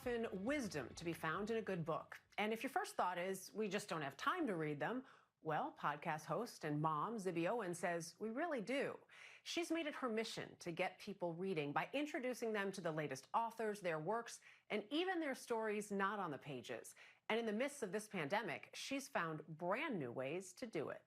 often wisdom to be found in a good book. And if your first thought is, we just don't have time to read them, well, podcast host and mom Zibby Owens says we really do. She's made it her mission to get people reading by introducing them to the latest authors, their works, and even their stories not on the pages. And in the midst of this pandemic, she's found brand new ways to do it.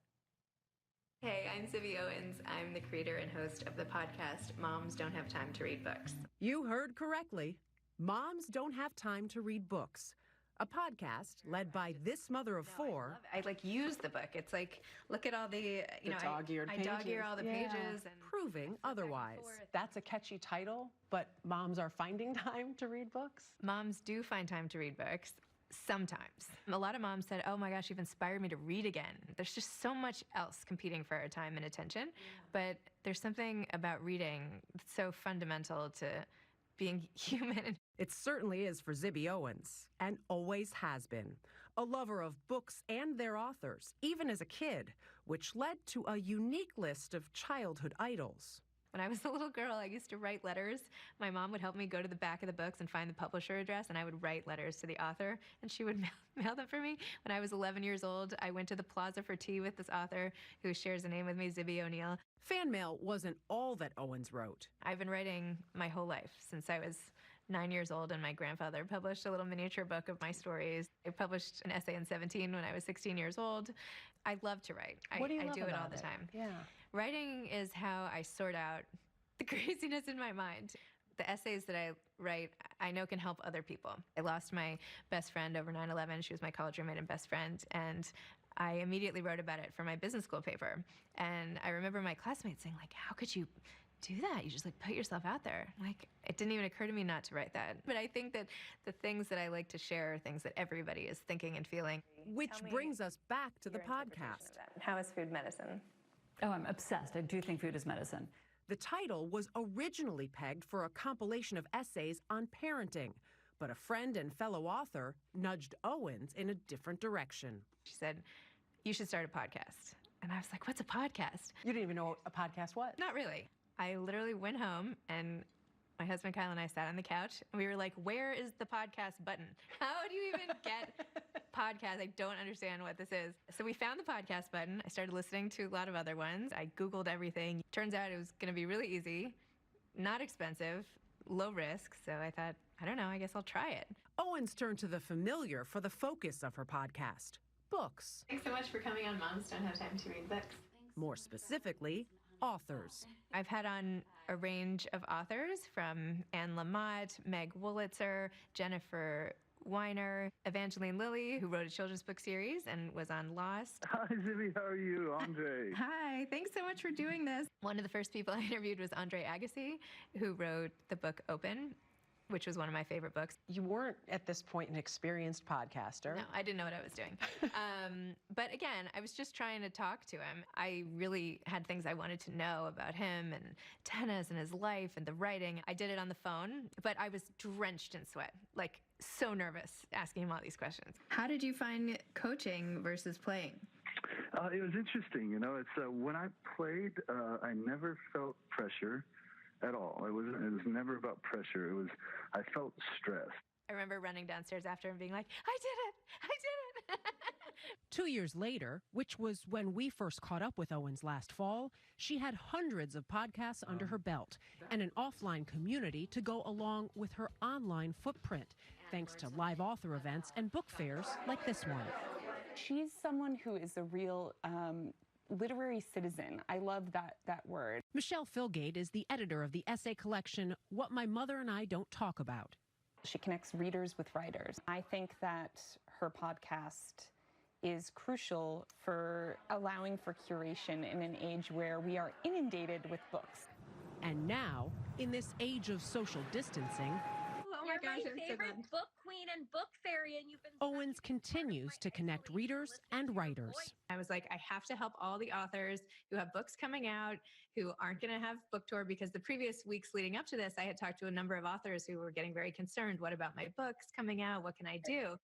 Hey, I'm Zibby Owens. I'm the creator and host of the podcast, Moms Don't Have Time to Read Books. You heard correctly. Moms Don't Have Time to Read Books, a podcast led by this mother of four. I use the book. It's like, look at all the dog-eared pages. I dog-ear all the pages. And proving otherwise. That's a catchy title, but moms are finding time to read books? Moms do find time to read books. Sometimes. A lot of moms said, oh my gosh, you've inspired me to read again. There's just so much else competing for our time and attention. But there's something about reading that's so fundamental to being human. It certainly is for Zibby Owens, and always has been. A lover of books and their authors, even as a kid, which led to a unique list of childhood idols. When I was a little girl, I used to write letters. My mom would help me go to the back of the books and find the publisher address, and I would write letters to the author, and she would mail them for me. When I was 11 years old, I went to the plaza for tea with this author who shares a name with me, Zibby O'Neill. Fan mail wasn't all that Owens wrote. I've been writing my whole life since I was 9 years old, and my grandfather published a little miniature book of my stories. I published an essay in 17 when I was 16 years old. I love to write. What do you love do it about all the time. Yeah. Writing is how I sort out the craziness in my mind. The essays that I write, I know can help other people. I lost my best friend over 9/11. She was my college roommate and best friend, and I immediately wrote about it for my business school paper. And I remember my classmates saying, like, how could you do that? You just like put yourself out there. Like, it didn't even occur to me not to write that. But I think that the things that I like to share are things that everybody is thinking and feeling. Which brings us back to the podcast. How is food medicine? Oh, I'm obsessed. I do think food is medicine. The title was originally pegged for a compilation of essays on parenting, but a friend and fellow author nudged Owens in a different direction. She said, you should start a podcast. And I was like, what's a podcast? You didn't even know a podcast was? Not really. I literally went home, and my husband Kyle and I sat on the couch, and we were like, where is the podcast button? How do you even get podcast? I don't understand what this is. So we found the podcast button. I started listening to a lot of other ones. I Googled everything. Turns out it was going to be really easy, not expensive, low risk. So I thought, I don't know, I guess I'll try it. Owens turned to the familiar for the focus of her podcast, books. Thanks so much for coming on Moms Don't Have Time to Read Books. More specifically, authors. I've had on a range of authors from Anne Lamott, Meg Wolitzer, Jennifer Weiner, Evangeline Lilly, who wrote a children's book series and was on Lost. Hi, Zibby. How are you? Andre. Hi. Thanks so much for doing this. One of the first people I interviewed was Andre Agassi, who wrote the book Open, which was one of my favorite books. You weren't, at this point, an experienced podcaster. No, I didn't know what I was doing. But again, I was just trying to talk to him. I really had things I wanted to know about him and tennis and his life and the writing. I did it on the phone, but I was drenched in sweat, like so nervous asking him all these questions. How did you find coaching versus playing? It was interesting. You know, it's when I played, I never felt pressure at all. It was never about pressure. I felt stressed. I remember running downstairs after and being like, I did it! 2 years later, which was when we first caught up with Owens last fall, she had hundreds of podcasts under her belt and an offline community to go along with her online footprint, thanks to live author events and book fairs like this one. She's someone who is a real literary citizen. I love that word. Michelle Filgate is the editor of the essay collection, What My Mother and I Don't Talk About. She connects readers with writers. I think that her podcast is crucial for allowing for curation in an age where we are inundated with books. And now, in this age of social distancing, You're my favorite book queen and book fairy, and you've been Owens continues to connect readers and writers. I was like, I have to help all the authors who have books coming out, who aren't going to have book tour, because the previous weeks leading up to this, I had talked to a number of authors who were getting very concerned. What about my books coming out? What can I do?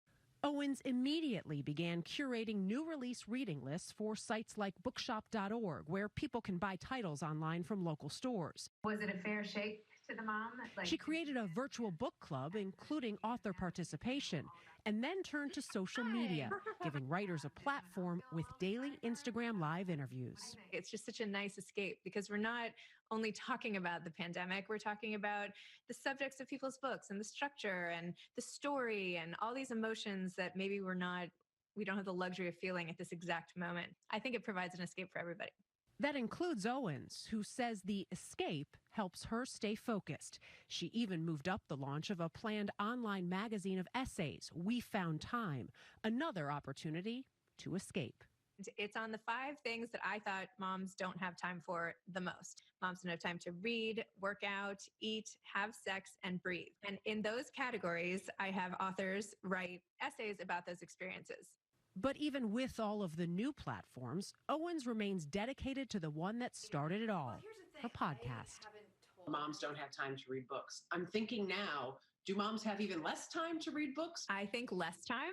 Owens immediately began curating new release reading lists for sites like bookshop.org, where people can buy titles online from local stores. Was it a fair shake to the mom. She created a virtual book club, including author participation, and then turned to social media, giving writers a platform with daily Instagram Live interviews. It's just such a nice escape because we're not only talking about the pandemic, we're talking about the subjects of people's books and the structure and the story and all these emotions that maybe we don't have the luxury of feeling at this exact moment. I think it provides an escape for everybody. That includes Owens, who says the escape helps her stay focused. She even moved up the launch of a planned online magazine of essays, We Found Time, another opportunity to escape. It's on the 5 things that I thought moms don't have time for the most. Moms don't have time to read, work out, eat, have sex, and breathe. And in those categories, I have authors write essays about those experiences. But even with all of the new platforms, Owens remains dedicated to the one that started it all, her podcast. Moms don't have time to read books. I'm thinking now, do moms have even less time to read books? I think less time.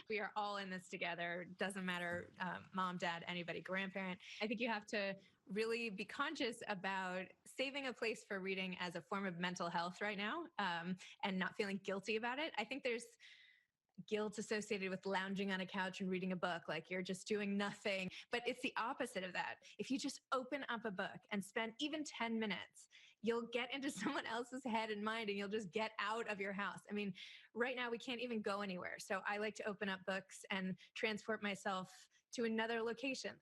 We are all in this together. Doesn't matter, mom, dad, anybody, grandparent. I think you have to really be conscious about saving a place for reading as a form of mental health right now, and not feeling guilty about it. I think there's guilt associated with lounging on a couch and reading a book, like you're just doing nothing. But it's the opposite of that. If you just open up a book and spend even 10 minutes, you'll get into someone else's head and mind, and you'll just get out of your house. I mean, right now we can't even go anywhere. So I like to open up books and transport myself to another location.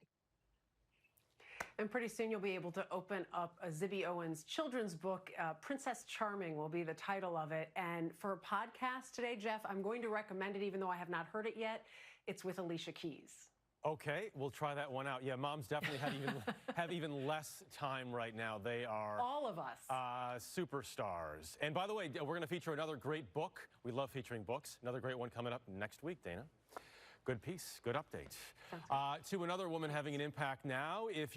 And pretty soon you'll be able to open up a Zibby Owens children's book. Princess Charming will be the title of it. And for a podcast today, Jeff, I'm going to recommend it, even though I have not heard it yet. It's with Alicia Keys. Okay, we'll try that one out. Yeah, moms definitely have even less time right now. They are all of us superstars. And by the way, we're going to feature another great book. We love featuring books. Another great one coming up next week, Dana. Good piece, good update. To another woman having an impact now. If